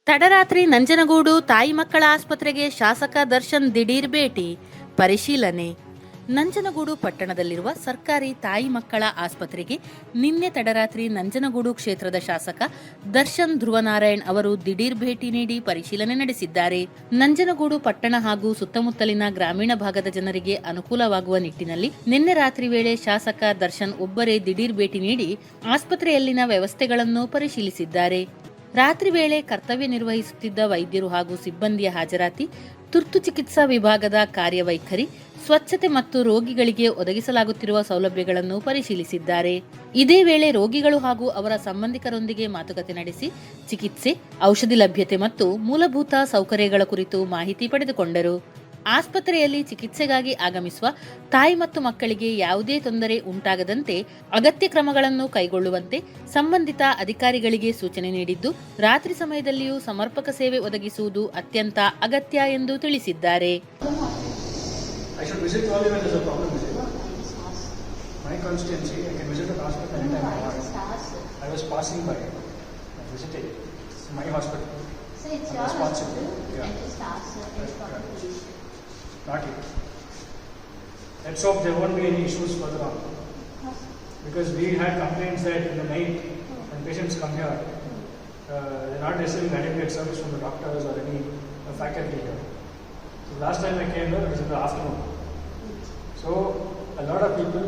ತಡರಾತ್ರಿ ನಂಜನಗೂಡು ತಾಯಿ ಮಕ್ಕಳ ಆಸ್ಪತ್ರೆಗೆ ಶಾಸಕ ದರ್ಶನ್ ದಿಢೀರ್ ಭೇಟಿ, ಪರಿಶೀಲನೆ. ನಂಜನಗೂಡು ಪಟ್ಟಣದಲ್ಲಿರುವ ಸರ್ಕಾರಿ ತಾಯಿ ಮಕ್ಕಳ ಆಸ್ಪತ್ರೆಗೆ ನಿನ್ನೆ ತಡರಾತ್ರಿ ನಂಜನಗೂಡು ಕ್ಷೇತ್ರದ ಶಾಸಕ ದರ್ಶನ್ ಧ್ರುವನಾರಾಯಣ್ ಅವರು ದಿಢೀರ್ ಭೇಟಿ ನೀಡಿ ಪರಿಶೀಲನೆ ನಡೆಸಿದ್ದಾರೆ. ನಂಜನಗೂಡು ಪಟ್ಟಣ ಹಾಗೂ ಸುತ್ತಮುತ್ತಲಿನ ಗ್ರಾಮೀಣ ಭಾಗದ ಜನರಿಗೆ ಅನುಕೂಲವಾಗುವ ನಿಟ್ಟಿನಲ್ಲಿ ನಿನ್ನೆ ರಾತ್ರಿ ವೇಳೆ ಶಾಸಕ ದರ್ಶನ್ ಒಬ್ಬರೇ ದಿಢೀರ್ ಭೇಟಿ ನೀಡಿ ಆಸ್ಪತ್ರೆಯಲ್ಲಿನ ವ್ಯವಸ್ಥೆಗಳನ್ನು ಪರಿಶೀಲಿಸಿದ್ದಾರೆ. ರಾತ್ರಿ ವೇಳೆ ಕರ್ತವ್ಯ ನಿರ್ವಹಿಸುತ್ತಿದ್ದ ವೈದ್ಯರು ಹಾಗೂ ಸಿಬ್ಬಂದಿಯ ಹಾಜರಾತಿ, ತುರ್ತು ಚಿಕಿತ್ಸಾ ವಿಭಾಗದ ಕಾರ್ಯವೈಖರಿ, ಸ್ವಚ್ಛತೆ ಮತ್ತು ರೋಗಿಗಳಿಗೆ ಒದಗಿಸಲಾಗುತ್ತಿರುವ ಸೌಲಭ್ಯಗಳನ್ನು ಪರಿಶೀಲಿಸಿದ್ದಾರೆ. ಇದೇ ವೇಳೆ ರೋಗಿಗಳು ಹಾಗೂ ಅವರ ಸಂಬಂಧಿಕರೊಂದಿಗೆ ಮಾತುಕತೆ ನಡೆಸಿ ಚಿಕಿತ್ಸೆ, ಔಷಧಿ ಲಭ್ಯತೆ ಮತ್ತು ಮೂಲಭೂತ ಸೌಕರ್ಯಗಳ ಕುರಿತು ಮಾಹಿತಿ ಪಡೆದುಕೊಂಡರು. ಆಸ್ಪತ್ರೆಯಲ್ಲಿ ಚಿಕಿತ್ಸೆಗಾಗಿ ಆಗಮಿಸುವ ತಾಯಿ ಮತ್ತು ಮಕ್ಕಳಿಗೆ ಯಾವುದೇ ತೊಂದರೆ ಉಂಟಾಗದಂತೆ ಅಗತ್ಯ ಕ್ರಮಗಳನ್ನು ಕೈಗೊಳ್ಳುವಂತೆ ಸಂಬಂಧಿತ ಅಧಿಕಾರಿಗಳಿಗೆ ಸೂಚನೆ ನೀಡಿದ್ದು, ರಾತ್ರಿ ಸಮಯದಲ್ಲಿಯೂ ಸಮರ್ಪಕ ಸೇವೆ ಒದಗಿಸುವುದು ಅತ್ಯಂತ ಅಗತ್ಯ ಎಂದು ತಿಳಿಸಿದ್ದಾರೆ. Not yet. Let's hope there won't be any issues further on. Because we had complaints that in the night when patients come here, they're not receiving adequate service from the doctors or any faculty here. So last time I came here, it was in the afternoon. So a lot of people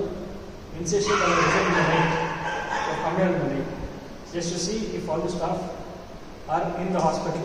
insisted on returning in the night, to come here in the night, just to see if all the staff are in the hospital